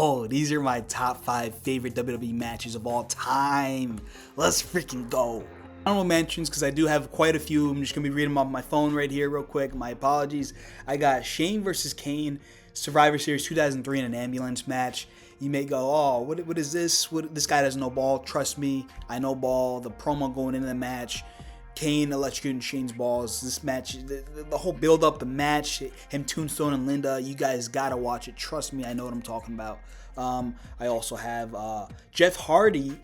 go. These are my top 5 favorite WWE matches of all time. Let's freaking go. Honorable mentions, because I do have quite a few. I'm just going to be reading them off my phone right here real quick. My apologies. I got Shane versus Kane, Survivor Series 2003 in an ambulance match. You may go, oh, what is this? This guy doesn't know ball. Trust me, I know ball. The promo going into the match, Kane electrocuting Shane's balls. This match, the whole build up, the match, him Tombstone and Linda, you guys gotta watch it. Trust me, I know what I'm talking about. I also have Jeff Hardy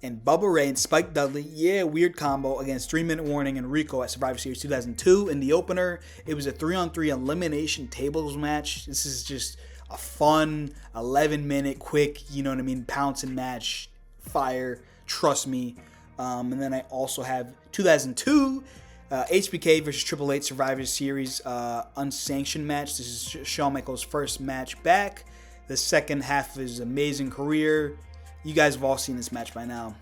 and Bubba Ray and Spike Dudley. Yeah, weird combo against 3 Minute Warning and Rico at Survivor Series 2002. In the opener, it was a 3-on-3 elimination tables match. This is just a fun 11-minute quick, you know what I mean, pouncing match, fire, trust me. And then I also have 2002 HBK versus Triple H Survivor Series unsanctioned match. This is Shawn Michaels' first match back, the second half of his amazing career. You guys have all seen this match by now.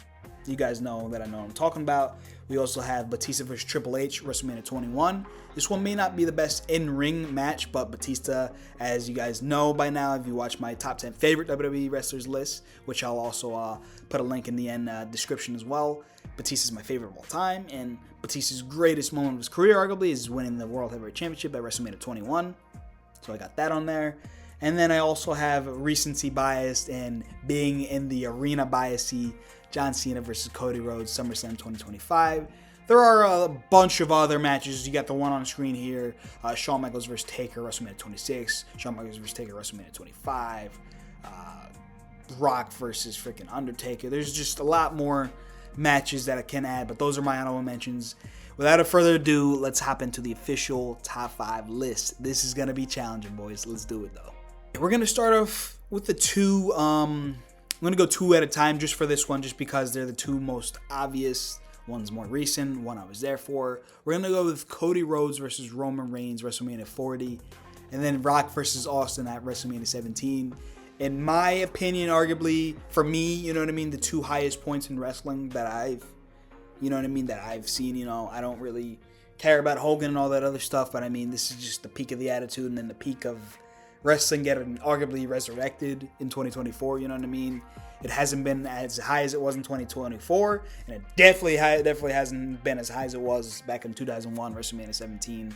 You guys know that I know what I'm talking about. We also have Batista versus Triple H, WrestleMania 21. This one may not be the best in-ring match, but Batista, as you guys know by now, if you watch my top 10 favorite WWE wrestlers list, which I'll also put a link in the end description as well. Batista's my favorite of all time, and Batista's greatest moment of his career, arguably, is winning the World Heavyweight Championship at WrestleMania 21. So I got that on there. And then I also have recency bias and being in the arena biasy, John Cena versus Cody Rhodes, SummerSlam 2025. There are a bunch of other matches. You got the one on screen here. Shawn Michaels versus Taker, WrestleMania 26. Shawn Michaels versus Taker, WrestleMania 25. Rock versus freaking Undertaker. There's just a lot more matches that I can add, but those are my honorable mentions. Without further ado, let's hop into the official top 5 list. This is going to be challenging, boys. Let's do it, though. We're going to start off with the two. I'm going to go 2 at a time just for this one, just because they're the 2 most obvious. One's more recent, one I was there for. We're going to go with Cody Rhodes versus Roman Reigns, WrestleMania 40. And then Rock versus Austin at WrestleMania 17. In my opinion, arguably, for me, you know what I mean, the 2 highest points in wrestling that I've seen. You know, I don't really care about Hogan and all that other stuff, but I mean, this is just the peak of the Attitude and then the peak of wrestling getting arguably resurrected in 2024, you know what I mean? It hasn't been as high as it was in 2024, and it definitely hasn't been as high as it was back in 2001, WrestleMania 17.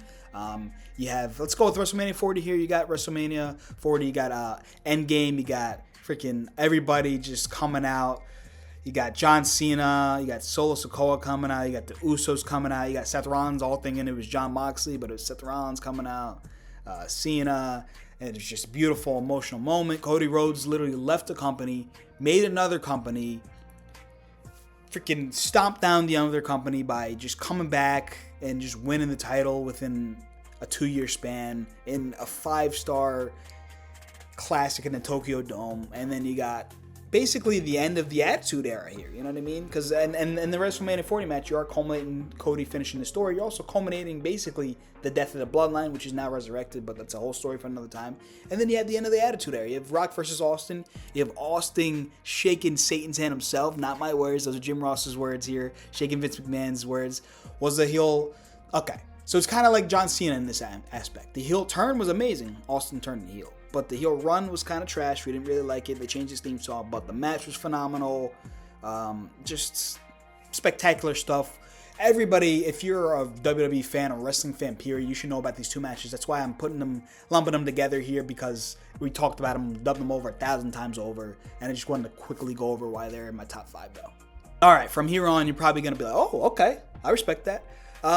You have, let's go with WrestleMania 40 here. You got WrestleMania 40, you got Endgame, you got freaking everybody just coming out. You got John Cena, you got Solo Sikoa coming out, you got the Usos coming out, you got Seth Rollins, all thinking it was Jon Moxley, but it was Seth Rollins coming out, Cena. And it's just a beautiful, emotional moment. Cody Rhodes literally left the company, made another company, freaking stomped down the other company by just coming back and just winning the title within a 2-year span in a 5-star classic in the Tokyo Dome. And then you got basically the end of the Attitude Era here, you know what I mean? Because and the WrestleMania 40 match, you are culminating Cody finishing the story. You're also culminating basically the death of the Bloodline, which is now resurrected, but that's a whole story for another time. And then you have the end of the Attitude Era. You have Rock versus Austin. You have Austin shaking Satan's hand himself. Not my words. Those are Jim Ross's words here. Shaking Vince McMahon's words. Was the heel... Okay. So it's kind of like John Cena in this aspect. The heel turn was amazing. Austin turned the heel. But the heel run was kind of trash. We didn't really like it. They changed his theme song. But the match was phenomenal. Just spectacular stuff. Everybody, if you're a WWE fan or wrestling fan, period, you should know about these 2 matches. That's why I'm lumping them together here, because we talked about them, dubbed them over 1,000 times over, and I just wanted to quickly go over why they're in my top 5, though. All right, from here on, you're probably going to be like, oh, okay, I respect that.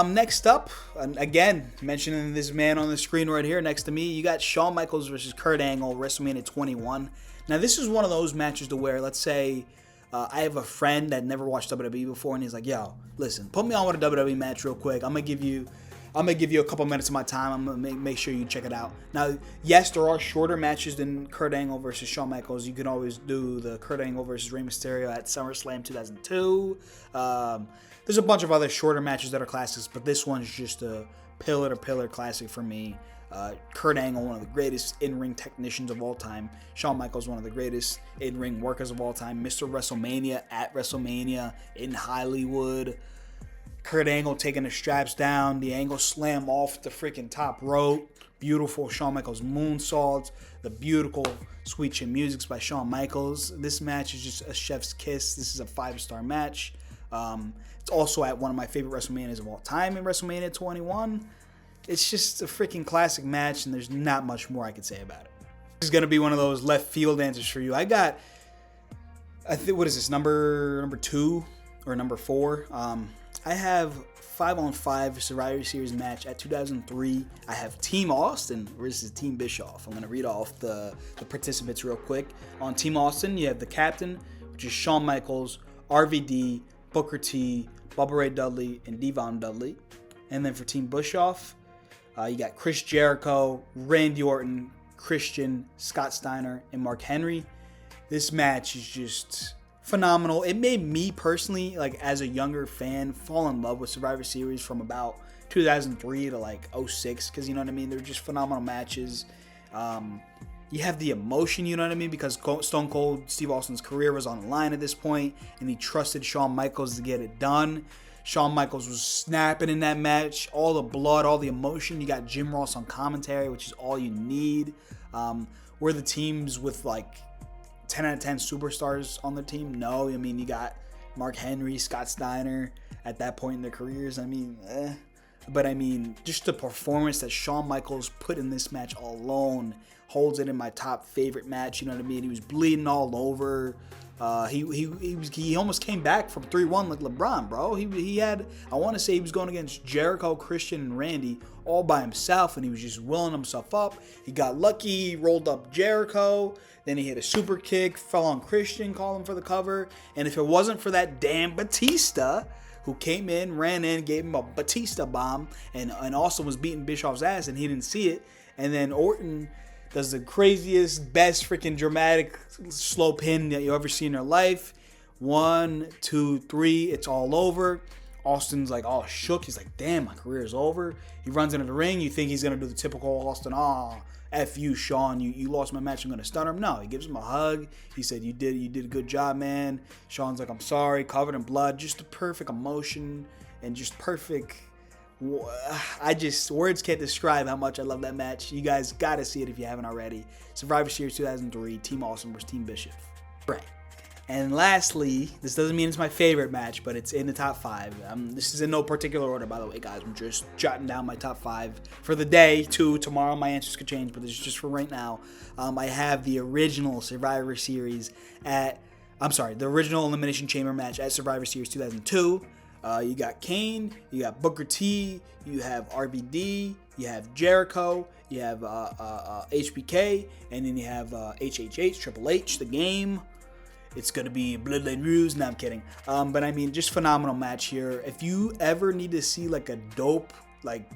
Next up, again, mentioning this man on the screen right here next to me, you got Shawn Michaels versus Kurt Angle, WrestleMania 21. Now, this is one of those matches to where, let's say, I have a friend that never watched WWE before, and he's like, yo, listen, put me on with a WWE match real quick. I'm gonna give you a couple minutes of my time. I'm gonna make sure you check it out. Now, yes, there are shorter matches than Kurt Angle versus Shawn Michaels. You can always do the Kurt Angle versus Rey Mysterio at SummerSlam 2002. There's a bunch of other shorter matches that are classics, but this one's just a pillar classic for me. Kurt Angle, one of the greatest in-ring technicians of all time. Shawn Michaels, one of the greatest in-ring workers of all time. Mr. WrestleMania at WrestleMania in Hollywood. Kurt Angle taking the straps down, the Angle slam off the freaking top rope. Beautiful Shawn Michaels moonsaults, the beautiful Sweet Chin Musics by Shawn Michaels. This match is just a chef's kiss. This is a 5-star match. It's also at one of my favorite WrestleManias of all time in WrestleMania 21. It's just a freaking classic match, and there's not much more I could say about it. This is going to be one of those left field answers for you. I think, what is this, number 2 or number 4? I have 5-on-5 Survivor Series match at 2003. I have Team Austin versus Team Bischoff. I'm going to read off the participants real quick. On Team Austin, you have the captain, which is Shawn Michaels, RVD, Booker T, Bubba Ray Dudley, and Devon Dudley. And then for Team Bischoff, you got Chris Jericho, Randy Orton, Christian, Scott Steiner, and Mark Henry. This match is just phenomenal. It made me personally, like as a younger fan, fall in love with Survivor Series from about 2003 to like 06, because you know what I mean, they're just phenomenal matches. You have the emotion, you know what I mean, because Stone Cold Steve Austin's career was on the line at this point, and he trusted Shawn Michaels to get it done. Shawn Michaels was snapping in that match, all the blood, all the emotion. You got Jim Ross on commentary, which is all you need. Were the teams with like 10 out of 10 superstars on the team? No. I mean, you got Mark Henry, Scott Steiner at that point in their careers. I mean, But I mean, just the performance that Shawn Michaels put in this match alone holds it in my top favorite match. You know what I mean? He was bleeding all over. He almost came back from 3-1 like LeBron, bro. He had, I want to say he was going against Jericho, Christian, and Randy all by himself, and he was just willing himself up. He got lucky, he rolled up Jericho, then he hit a super kick, fell on Christian, called him for the cover, and if it wasn't for that damn Batista, who came in, ran in, gave him a Batista bomb, and also was beating Bischoff's ass, and he didn't see it, and then Orton does the craziest, best freaking dramatic slow pin that you ever see in your life. 1, 2, 3, it's all over. Austin's like all shook. He's like, damn, my career is over. He runs into the ring. You think he's going to do the typical Austin, F you, Shawn. You lost my match. I'm going to stun him. No, he gives him a hug. He said, you did a good job, man. Shawn's like, I'm sorry, covered in blood. Just the perfect emotion and just perfect. Words can't describe how much I love that match. You guys got to see it if you haven't already. Survivor Series 2003, Team Austin versus Team Bischoff. Right. And lastly, this doesn't mean it's my favorite match, but it's in the top 5. This is in no particular order, by the way, guys. I'm just jotting down my top 5 for the day, too. Tomorrow my answers could change, but this is just for right now. I have the original Survivor Series the original Elimination Chamber match at Survivor Series 2002. You got Kane, you got Booker T, you have RVD, you have Jericho, you have HBK, and then you have HHH, Triple H, The Game. It's going to be Bloodline Ruse. No, I'm kidding. But I mean, just phenomenal match here. If you ever need to see like a dope, like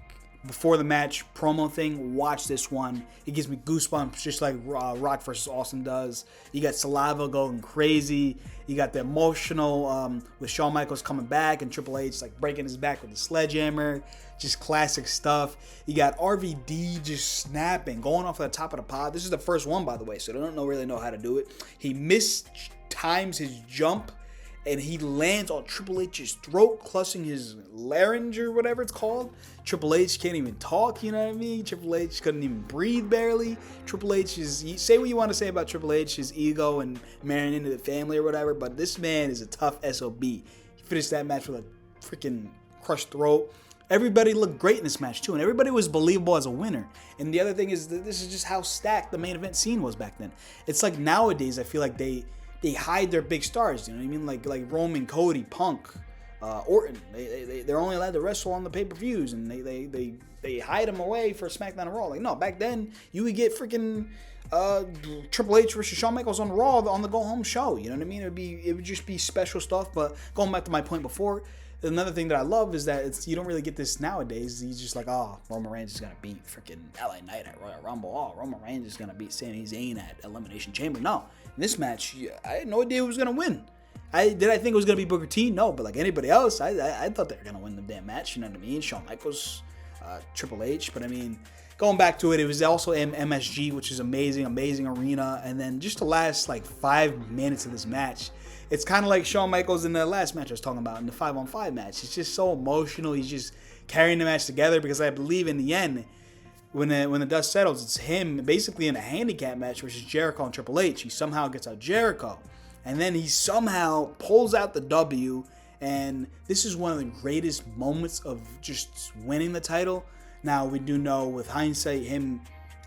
before the match promo thing, watch this one. It gives me goosebumps just like Rock versus Austin does. You got saliva going crazy. You got the emotional with Shawn Michaels coming back and Triple H like breaking his back with the sledgehammer. Just classic stuff. You got RVD just snapping, going off the top of the pod. This is the first one, by the way, so they don't really know how to do it. He mistimes his jump, and he lands on Triple H's throat, clutching his larynx or whatever it's called. Triple H can't even talk, you know what I mean? Triple H couldn't even breathe barely. Triple H is, say what you want to say about Triple H, his ego and marrying into the family or whatever, but this man is a tough SOB. He finished that match with a freaking crushed throat. Everybody looked great in this match too, and everybody was believable as a winner. And the other thing is that this is just how stacked the main event scene was back then. It's like nowadays, I feel like they hide their big stars, you know what I mean? Like Roman, Cody, Punk, Orton. They're only allowed to wrestle on the pay-per-views, and they hide them away for SmackDown and Raw. Like, no, back then you would get freaking Triple H versus Shawn Michaels on Raw on the go-home show. You know what I mean? It would just be special stuff. But going back to my point before, another thing that I love is that you don't really get this nowadays. He's just like, Roman Reigns is going to beat freaking LA Knight at Royal Rumble. Roman Reigns is going to beat Sami Zayn at Elimination Chamber. No, in this match, I had no idea who was going to win. Did I think it was going to be Booker T? No, but like anybody else, I thought they were going to win the damn match. You know what I mean? Shawn Michaels, Triple H. But I mean, going back to it, it was also MSG, which is amazing arena. And then just the last like 5 minutes of this match, it's kind of like Shawn Michaels in the last match I was talking about, in the 5-on-5 match. It's just so emotional. He's just carrying the match together, because I believe in the end, when the dust settles, it's him basically in a handicap match versus Jericho and Triple H. He somehow gets out Jericho, and then he somehow pulls out the W. And this is one of the greatest moments of just winning the title. Now, we do know with hindsight, him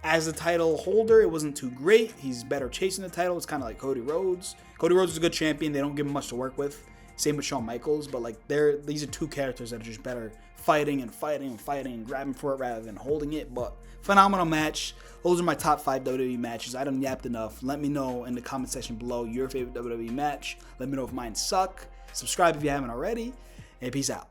as the title holder, it wasn't too great. He's better chasing the title. It's kind of like Cody Rhodes. Cody Rhodes is a good champion. They don't give him much to work with. Same with Shawn Michaels. But like, these are two characters that are just better fighting and grabbing for it rather than holding it. But phenomenal match. Those are my top 5 WWE matches. I done yapped enough. Let me know in the comment section below your favorite WWE match. Let me know if mine suck. Subscribe if you haven't already. And peace out.